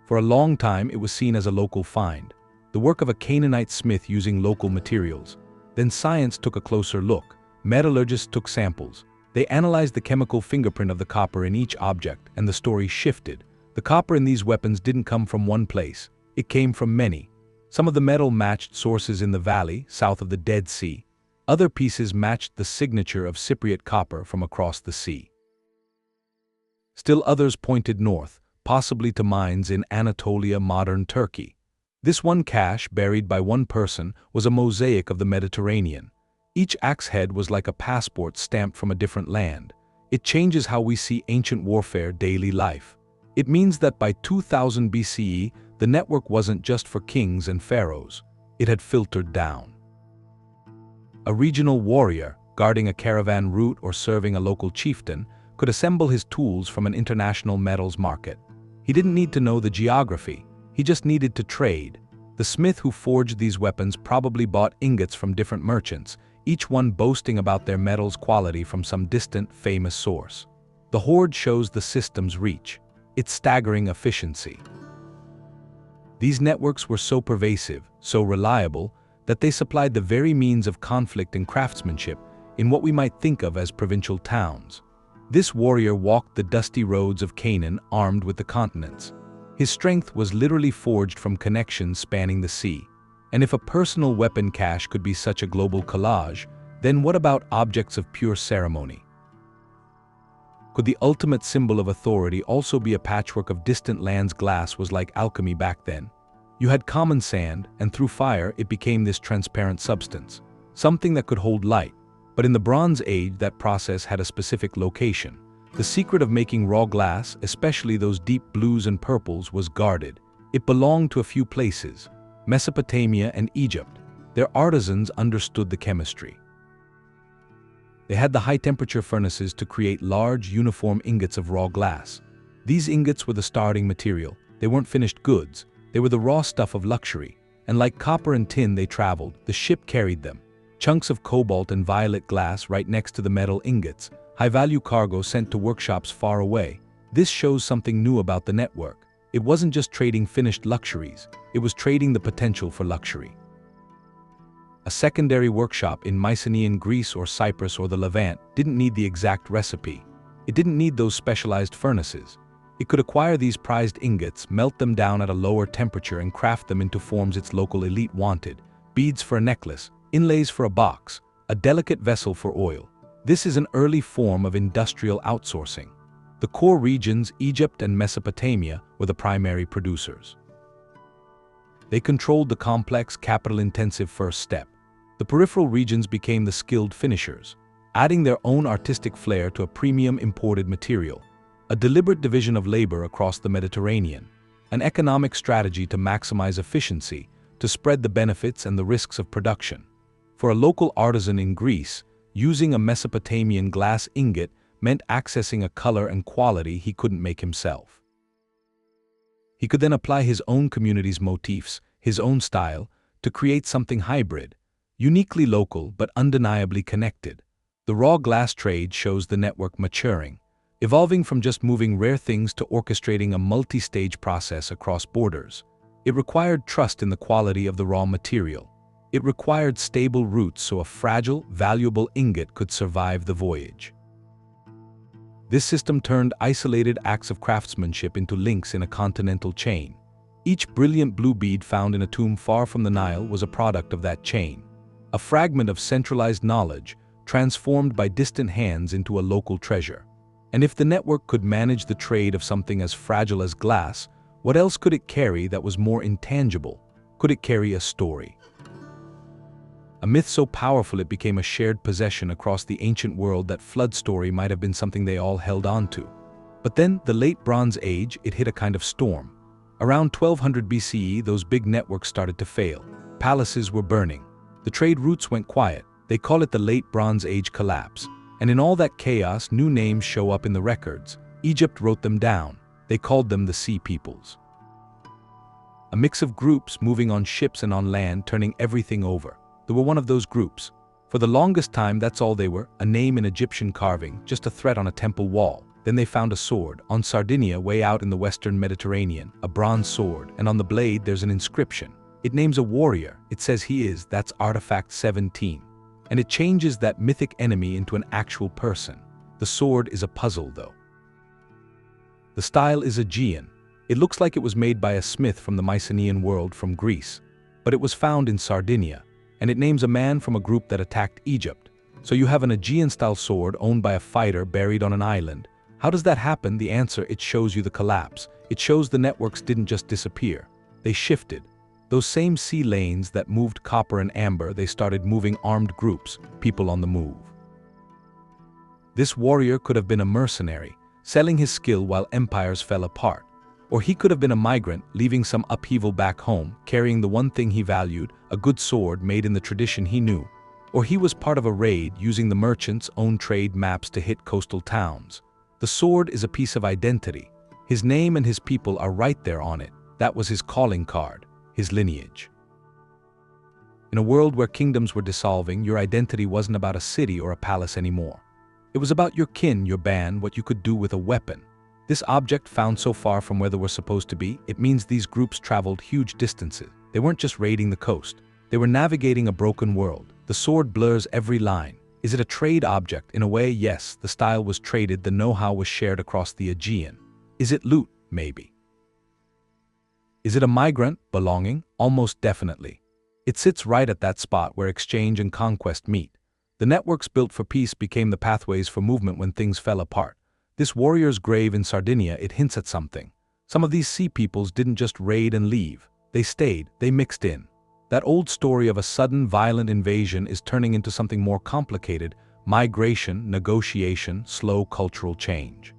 For a long time, it was seen as a local find, the work of a Canaanite smith using local materials. Then science took a closer look. Metallurgists took samples. They analyzed the chemical fingerprint of the copper in each object, and the story shifted. The copper in these weapons didn't come from one place. It came from many. Some of the metal matched sources in the valley, south of the Dead Sea. Other pieces matched the signature of Cypriot copper from across the sea. Still others pointed north, possibly to mines in Anatolia, modern Turkey. This one cache, buried by one person, was a mosaic of the Mediterranean. Each axe head was like a passport stamped from a different land. It changes how we see ancient warfare, daily life. It means that by 2000 BCE, the network wasn't just for kings and pharaohs. It had filtered down. A regional warrior, guarding a caravan route or serving a local chieftain, could assemble his tools from an international metals market. He didn't need to know the geography. He just needed to trade. The smith who forged these weapons probably bought ingots from different merchants, each one boasting about their metal's quality from some distant, famous source. The hoard shows the system's reach, its staggering efficiency. These networks were so pervasive, so reliable, that they supplied the very means of conflict and craftsmanship in what we might think of as provincial towns. This warrior walked the dusty roads of Canaan armed with the continents. His strength was literally forged from connections spanning the sea. And if a personal weapon cache could be such a global collage, then what about objects of pure ceremony? Could the ultimate symbol of authority also be a patchwork of distant lands? Glass was like alchemy back then. You had common sand, and through fire it became this transparent substance, something that could hold light. But in the Bronze Age, that process had a specific location. The secret of making raw glass, especially those deep blues and purples, was guarded. It belonged to a few places, Mesopotamia and Egypt. Their artisans understood the chemistry. They had the high-temperature furnaces to create large, uniform ingots of raw glass. These ingots were the starting material. They weren't finished goods. They were the raw stuff of luxury. And like copper and tin, they traveled. The ship carried them. Chunks of cobalt and violet glass right next to the metal ingots. High-value cargo sent to workshops far away. This shows something new about the network. It wasn't just trading finished luxuries, it was trading the potential for luxury. A secondary workshop in Mycenaean Greece or Cyprus or the Levant didn't need the exact recipe. It didn't need those specialized furnaces. It could acquire these prized ingots, melt them down at a lower temperature and craft them into forms its local elite wanted. Beads for a necklace, inlays for a box, a delicate vessel for oil. This is an early form of industrial outsourcing. The core regions, Egypt and Mesopotamia, were the primary producers. They controlled the complex, capital-intensive first step. The peripheral regions became the skilled finishers, adding their own artistic flair to a premium imported material. A deliberate division of labor across the Mediterranean, an economic strategy to maximize efficiency, to spread the benefits and the risks of production. For a local artisan in Greece, using a Mesopotamian glass ingot meant accessing a color and quality he couldn't make himself. He could then apply his own community's motifs, his own style, to create something hybrid, uniquely local but undeniably connected. The raw glass trade shows the network maturing, evolving from just moving rare things to orchestrating a multi-stage process across borders. It required trust in the quality of the raw material. It required stable roots so a fragile, valuable ingot could survive the voyage. This system turned isolated acts of craftsmanship into links in a continental chain. Each brilliant blue bead found in a tomb far from the Nile was a product of that chain, a fragment of centralized knowledge transformed by distant hands into a local treasure. And if the network could manage the trade of something as fragile as glass, what else could it carry that was more intangible? Could it carry a story? A myth so powerful it became a shared possession across the ancient world that flood story might have been something they all held on to. But then, the late Bronze Age, it hit a kind of storm. Around 1200 BCE, those big networks started to fail. Palaces were burning. The trade routes went quiet. They call it the Late Bronze Age collapse. And in all that chaos, new names show up in the records. Egypt wrote them down. They called them the Sea Peoples. A mix of groups moving on ships and on land, turning everything over. They were one of those groups. For the longest time, that's all they were, a name in Egyptian carving, just a threat on a temple wall. Then they found a sword. On Sardinia, way out in the western Mediterranean, a bronze sword, and on the blade there's an inscription. It names a warrior. It says he is, that's artifact 17. And it changes that mythic enemy into an actual person. The sword is a puzzle, though. The style is Aegean. It looks like it was made by a smith from the Mycenaean world from Greece. But it was found in Sardinia. And it names a man from a group that attacked Egypt. So you have an Aegean-style sword owned by a fighter buried on an island. How does that happen? The answer, it shows you the collapse. It shows the networks didn't just disappear. They shifted. Those same sea lanes that moved copper and amber, they started moving armed groups, people on the move. This warrior could have been a mercenary, selling his skill while empires fell apart. Or he could have been a migrant, leaving some upheaval back home, carrying the one thing he valued, a good sword made in the tradition he knew. Or he was part of a raid, using the merchants' own trade maps to hit coastal towns. The sword is a piece of identity. His name and his people are right there on it. That was his calling card, his lineage. In a world where kingdoms were dissolving, your identity wasn't about a city or a palace anymore. It was about your kin, your band, what you could do with a weapon. This object found so far from where they were supposed to be, it means these groups traveled huge distances. They weren't just raiding the coast. They were navigating a broken world. The sword blurs every line. Is it a trade object? In a way, yes. The style was traded, the know-how was shared across the Aegean. Is it loot? Maybe. Is it a migrant? Belonging? Almost definitely. It sits right at that spot where exchange and conquest meet. The networks built for peace became the pathways for movement when things fell apart. This warrior's grave in Sardinia, it hints at something. Some of these sea peoples didn't just raid and leave. They stayed, they mixed in. That old story of a sudden violent invasion is turning into something more complicated: migration, negotiation, slow cultural change.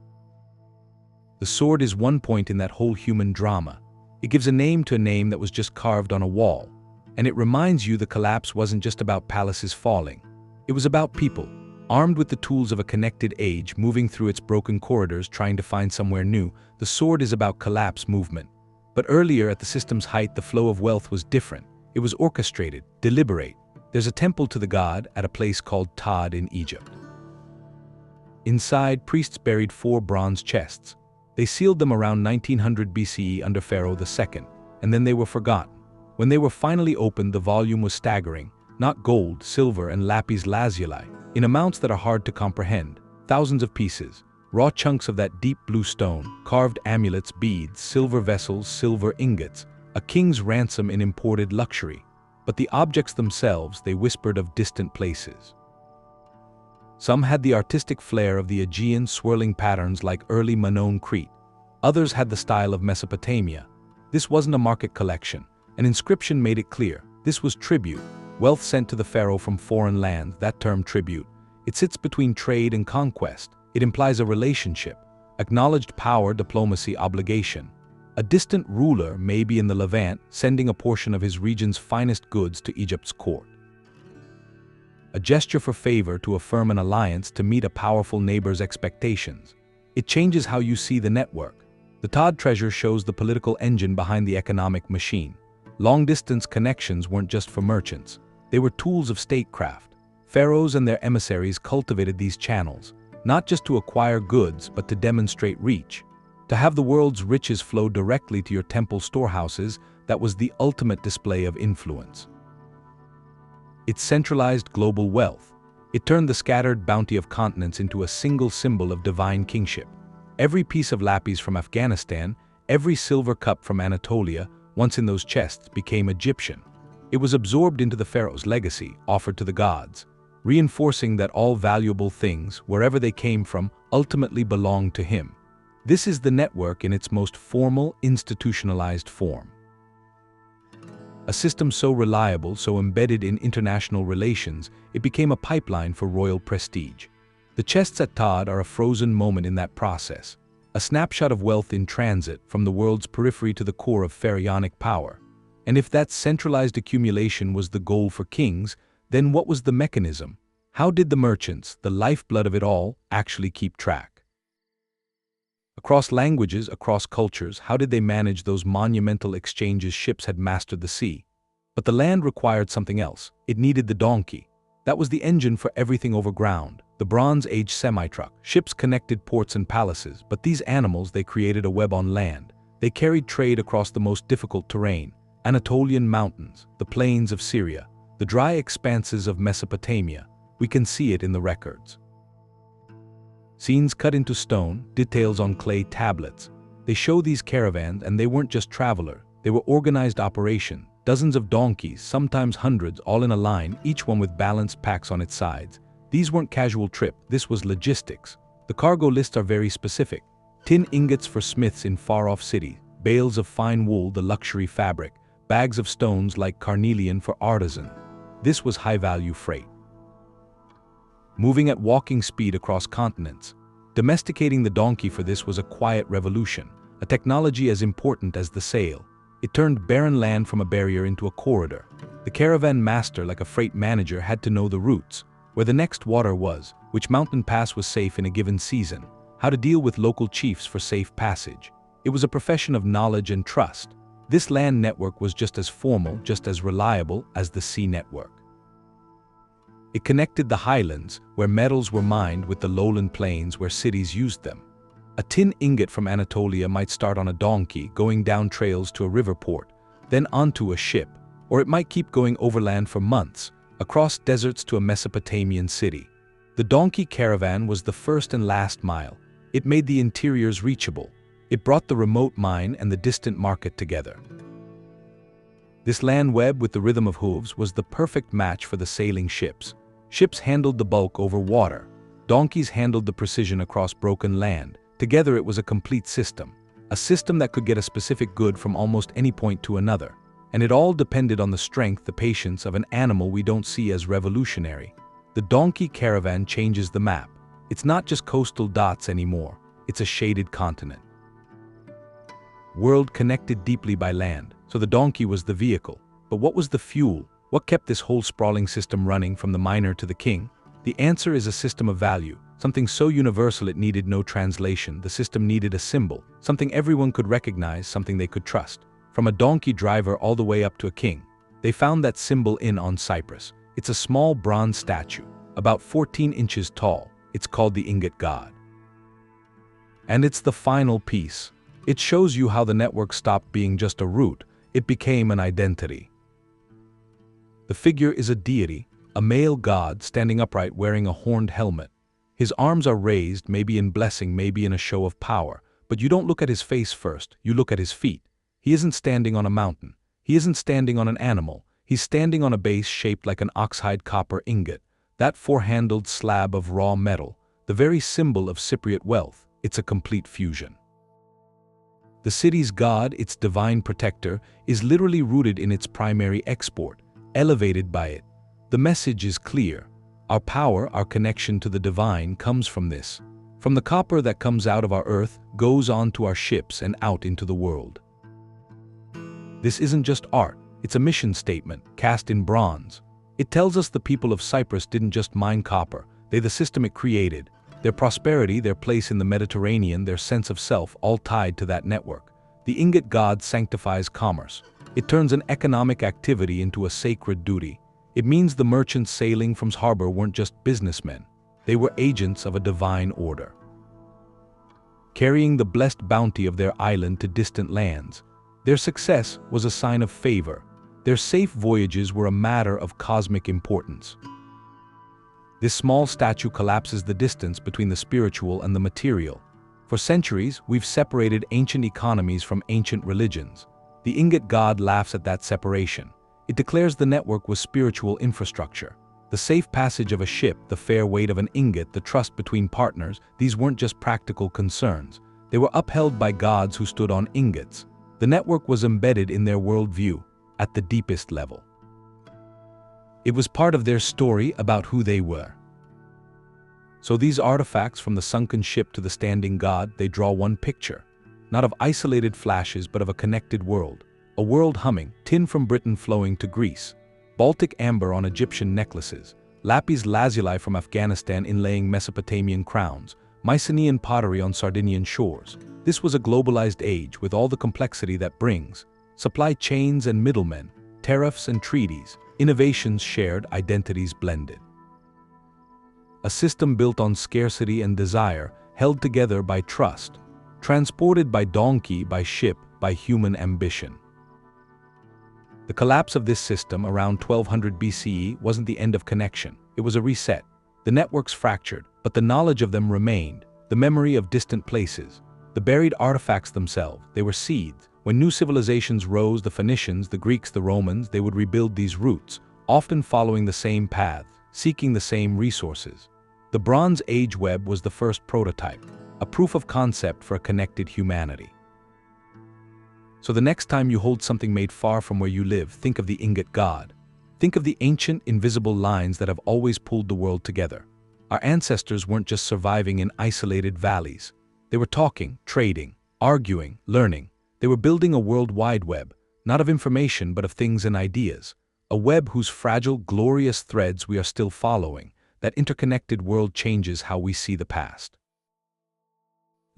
The sword is one point in that whole human drama. It gives a name to a name that was just carved on a wall. And it reminds you the collapse wasn't just about palaces falling. It was about people, armed with the tools of a connected age, moving through its broken corridors trying to find somewhere new. The sword is about collapse movement. But earlier, at the system's height, the flow of wealth was different. It was orchestrated, deliberate. There's a temple to the god at a place called Todd in Egypt. Inside, priests buried 4 bronze chests. They sealed them around 1900 BCE under Pharaoh II, and then they were forgotten. When they were finally opened, the volume was staggering. Not gold, silver, and lapis lazuli, in amounts that are hard to comprehend. Thousands of pieces, raw chunks of that deep blue stone, carved amulets, beads, silver vessels, silver ingots, a king's ransom in imported luxury. But the objects themselves, they whispered of distant places. Some had the artistic flair of the Aegean, swirling patterns like early Minoan Crete. Others had the style of Mesopotamia. This wasn't a market collection. An inscription made it clear. This was tribute, wealth sent to the pharaoh from foreign lands. That term, tribute, it sits between trade and conquest. It implies a relationship, acknowledged power, diplomacy, obligation. A distant ruler, maybe in the Levant, sending a portion of his region's finest goods to Egypt's court. A gesture for favor, to affirm an alliance, to meet a powerful neighbor's expectations. It changes how you see the network. The Todd treasure shows the political engine behind the economic machine. Long-distance connections weren't just for merchants. They were tools of statecraft. Pharaohs and their emissaries cultivated these channels, not just to acquire goods but to demonstrate reach. To have the world's riches flow directly to your temple storehouses, that was the ultimate display of influence. It centralized global wealth. It turned the scattered bounty of continents into a single symbol of divine kingship. Every piece of lapis from Afghanistan, every silver cup from Anatolia, once in those chests, became Egyptian. It was absorbed into the pharaoh's legacy, offered to the gods, reinforcing that all valuable things, wherever they came from, ultimately belonged to him. This is the network in its most formal, institutionalized form. A system so reliable, so embedded in international relations, it became a pipeline for royal prestige. The chests at Todd are a frozen moment in that process, a snapshot of wealth in transit from the world's periphery to the core of pharaonic power. And if that centralized accumulation was the goal for kings, then what was the mechanism? How did the merchants, the lifeblood of it all, actually keep track? Across languages, across cultures, how did they manage those monumental exchanges? Ships had mastered the sea. But the land required something else. It needed the donkey. That was the engine for everything over ground, the Bronze Age semi-truck. Ships connected ports and palaces, but these animals, they created a web on land. They carried trade across the most difficult terrain, Anatolian mountains, the plains of Syria, the dry expanses of Mesopotamia. We can see it in the records. Scenes cut into stone, details on clay tablets. They show these caravans, and they weren't just travelers. They were organized operation. Dozens of donkeys, sometimes hundreds, all in a line, each one with balanced packs on its sides. These weren't casual trips, this was logistics. The cargo lists are very specific. Tin ingots for smiths in far-off cities, bales of fine wool, the luxury fabric, bags of stones like Carnelian for artisans. This was high-value freight. Moving at walking speed across continents. Domesticating the donkey for this was a quiet revolution, a technology as important as the sail. It turned barren land from a barrier into a corridor. The caravan master, like a freight manager, had to know the routes, where the next water was, which mountain pass was safe in a given season, how to deal with local chiefs for safe passage. It was a profession of knowledge and trust. This land network was just as formal, just as reliable as the sea network. It connected the highlands, where metals were mined, with the lowland plains where cities used them. A tin ingot from Anatolia might start on a donkey, going down trails to a river port, then onto a ship, or it might keep going overland for months, across deserts to a Mesopotamian city. The donkey caravan was the first and last mile. It made the interiors reachable. It brought the remote mine and the distant market together. This land web with the rhythm of hooves was the perfect match for the sailing ships. Ships handled the bulk over water. Donkeys handled the precision across broken land. Together it was a complete system. A system that could get a specific good from almost any point to another. And it all depended on the strength, the patience of an animal we don't see as revolutionary. The donkey caravan changes the map. It's not just coastal dots anymore. It's a shaded continent. World connected deeply by land, so the donkey was the vehicle. But what was the fuel? What kept this whole sprawling system running from the miner to the king? The answer is a system of value, something so universal it needed no translation. The system needed a symbol, something everyone could recognize, something they could trust. From a donkey driver all the way up to a king. They found that symbol on Cyprus. It's a small bronze statue, about 14 inches tall. It's called the Ingot God. And it's the final piece. It shows you how the network stopped being just a route. It became an identity. The figure is a deity, a male god standing upright wearing a horned helmet. His arms are raised, maybe in blessing, maybe in a show of power. But you don't look at his face first, you look at his feet. He isn't standing on a mountain. He isn't standing on an animal. He's standing on a base shaped like an oxhide copper ingot, that four-handled slab of raw metal, the very symbol of Cypriot wealth. It's a complete fusion. The city's god, its divine protector, is literally rooted in its primary export, elevated by it. The message is clear. Our power, our connection to the divine comes from this. From the copper that comes out of our earth, goes on to our ships and out into the world. This isn't just art, it's a mission statement, cast in bronze. It tells us the people of Cyprus didn't just mine copper, they the system it created. Their prosperity, their place in the Mediterranean, their sense of self, all tied to that network. The ingot god sanctifies commerce. It turns an economic activity into a sacred duty. It means the merchants sailing from harbor weren't just businessmen. They were agents of a divine order, carrying the blessed bounty of their island to distant lands. Their success was a sign of favor. Their safe voyages were a matter of cosmic importance. This small statue collapses the distance between the spiritual and the material. For centuries, we've separated ancient economies from ancient religions. The Ingot God laughs at that separation. It declares the network was spiritual infrastructure. The safe passage of a ship, the fair weight of an ingot, the trust between partners, these weren't just practical concerns. They were upheld by gods who stood on ingots. The network was embedded in their worldview, at the deepest level. It was part of their story about who they were. So these artifacts, from the sunken ship to the standing god, they draw one picture, not of isolated flashes but of a connected world. A world humming, tin from Britain flowing to Greece, Baltic amber on Egyptian necklaces, Lapis Lazuli from Afghanistan inlaying Mesopotamian crowns, Mycenaean pottery on Sardinian shores. This was a globalized age with all the complexity that brings. Supply chains and middlemen, tariffs and treaties, innovations shared, identities blended. A system built on scarcity and desire, held together by trust, transported by donkey, by ship, by human ambition. The collapse of this system around 1200 BCE wasn't the end of connection, it was a reset. The networks fractured, but the knowledge of them remained, the memory of distant places, the buried artifacts themselves. They were seeds. When new civilizations rose, the Phoenicians, the Greeks, the Romans, they would rebuild these roots, often following the same path, seeking the same resources. The Bronze Age web was the first prototype, a proof of concept for a connected humanity. So the next time you hold something made far from where you live, think of the Ingot God. Think of the ancient, invisible lines that have always pulled the world together. Our ancestors weren't just surviving in isolated valleys. They were talking, trading, arguing, learning. They were building a worldwide web, not of information but of things and ideas. A web whose fragile, glorious threads we are still following. That interconnected world changes how we see the past.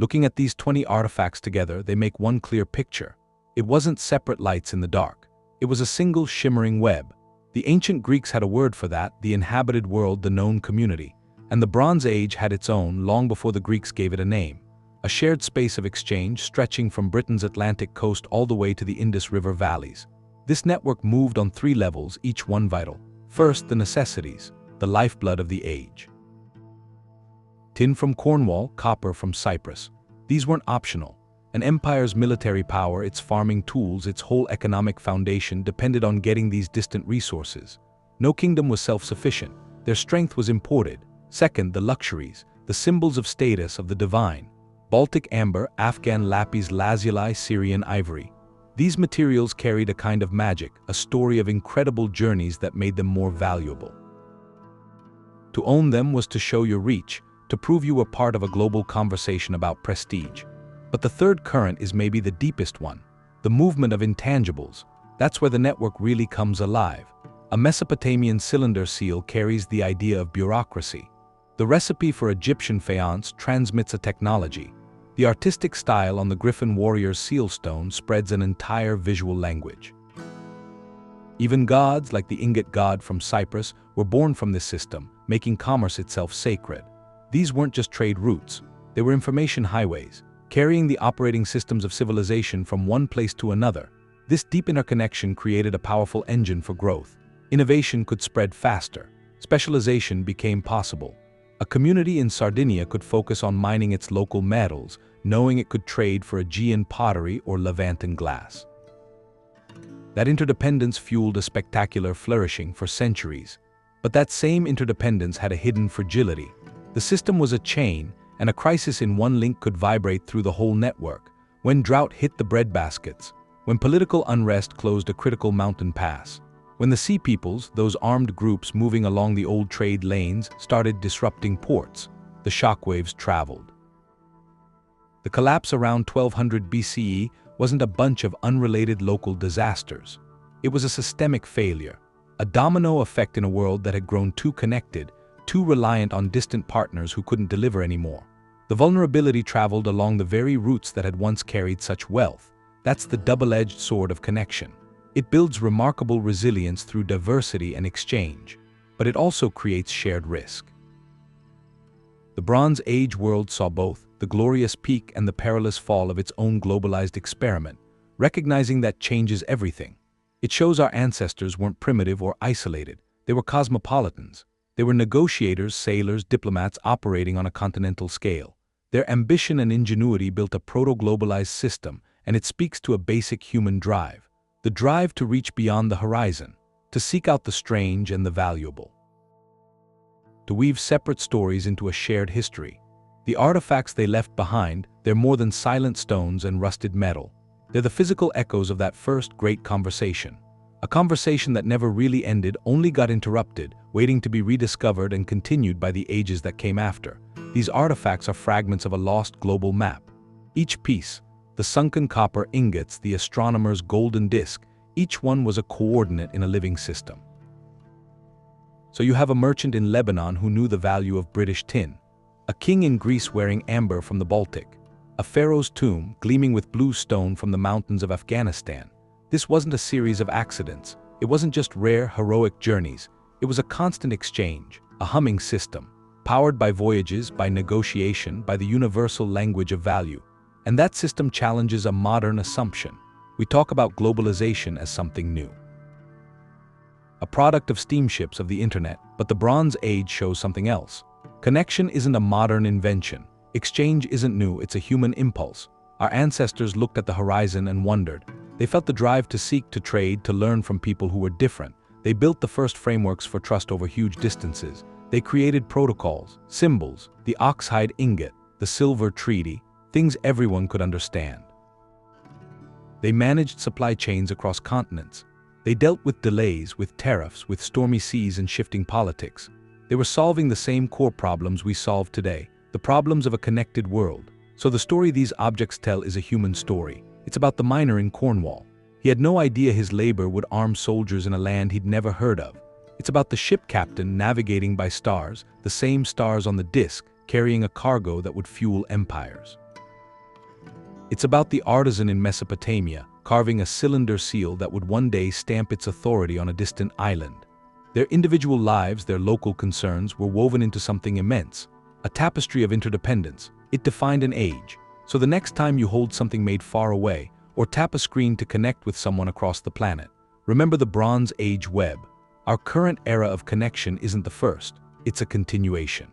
Looking at these 20 artifacts together, they make one clear picture. It wasn't separate lights in the dark. It was a single shimmering web. The ancient Greeks had a word for that, the inhabited world, the known community. And the Bronze Age had its own long before the Greeks gave it a name. A shared space of exchange stretching from Britain's Atlantic coast all the way to the Indus River valleys. This network moved on 3 levels, each one vital. First, the necessities, the lifeblood of the age. Tin from Cornwall, copper from Cyprus. These weren't optional. An empire's military power, its farming tools, its whole economic foundation depended on getting these distant resources. No kingdom was self-sufficient. Their strength was imported. Second, the luxuries, the symbols of status of the divine. Baltic amber, Afghan lapis lazuli, Syrian ivory. These materials carried a kind of magic, a story of incredible journeys that made them more valuable. To own them was to show your reach, to prove you were part of a global conversation about prestige. But the third current is maybe the deepest one, the movement of intangibles. That's where the network really comes alive. A Mesopotamian cylinder seal carries the idea of bureaucracy. The recipe for Egyptian faience transmits a technology. The artistic style on the Griffin warrior's seal stone spreads an entire visual language. Even gods, like the Ingot God from Cyprus, were born from this system, making commerce itself sacred. These weren't just trade routes, they were information highways, carrying the operating systems of civilization from one place to another. This deep interconnection created a powerful engine for growth. Innovation could spread faster. Specialization became possible. A community in Sardinia could focus on mining its local metals, knowing it could trade for Aegean pottery or Levanten glass. That interdependence fueled a spectacular flourishing for centuries. But that same interdependence had a hidden fragility. The system was a chain, and a crisis in one link could vibrate through the whole network. When drought hit the breadbaskets, when political unrest closed a critical mountain pass, when the sea peoples, those armed groups moving along the old trade lanes, started disrupting ports, the shockwaves traveled. The collapse around 1200 BCE wasn't a bunch of unrelated local disasters. It was a systemic failure, a domino effect in a world that had grown too connected, too reliant on distant partners who couldn't deliver anymore. The vulnerability traveled along the very routes that had once carried such wealth. That's the double-edged sword of connection. It builds remarkable resilience through diversity and exchange, but it also creates shared risk. The Bronze Age world saw both the glorious peak and the perilous fall of its own globalized experiment, recognizing that changes everything. It shows our ancestors weren't primitive or isolated. They were cosmopolitans. They were negotiators, sailors, diplomats operating on a continental scale. Their ambition and ingenuity built a proto-globalized system, and it speaks to a basic human drive. The drive to reach beyond the horizon, to seek out the strange and the valuable. To weave separate stories into a shared history. The artifacts they left behind, they're more than silent stones and rusted metal. They're the physical echoes of that first great conversation. A conversation that never really ended, only got interrupted, waiting to be rediscovered and continued by the ages that came after. These artifacts are fragments of a lost global map. Each piece, the sunken copper ingots, the astronomer's golden disk, each one was a coordinate in a living system. So you have a merchant in Lebanon who knew the value of British tin, a king in Greece wearing amber from the Baltic, a pharaoh's tomb gleaming with blue stone from the mountains of Afghanistan. This wasn't a series of accidents. It wasn't just rare, heroic journeys. It was a constant exchange, a humming system, powered by voyages, by negotiation, by the universal language of value. And that system challenges a modern assumption. We talk about globalization as something new, a product of steamships, of the internet, but the Bronze Age shows something else. Connection isn't a modern invention. Exchange isn't new, it's a human impulse. Our ancestors looked at the horizon and wondered. They felt the drive to seek, to trade, to learn from people who were different. They built the first frameworks for trust over huge distances. They created protocols, symbols, the Oxhide ingot, the silver treaty, things everyone could understand. They managed supply chains across continents. They dealt with delays, with tariffs, with stormy seas and shifting politics. They were solving the same core problems we solve today, the problems of a connected world. So the story these objects tell is a human story. It's about the miner in Cornwall. He had no idea his labor would arm soldiers in a land he'd never heard of. It's about the ship captain navigating by stars, the same stars on the disk, carrying a cargo that would fuel empires. It's about the artisan in Mesopotamia, carving a cylinder seal that would one day stamp its authority on a distant island. Their individual lives, their local concerns, were woven into something immense, a tapestry of interdependence. It defined an age. So the next time you hold something made far away, or tap a screen to connect with someone across the planet, remember the Bronze Age web. Our current era of connection isn't the first, it's a continuation.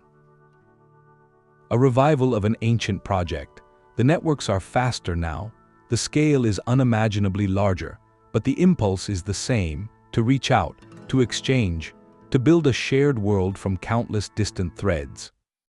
A revival of an ancient project. The networks are faster now, the scale is unimaginably larger, but the impulse is the same: to reach out, to exchange, to build a shared world from countless distant threads.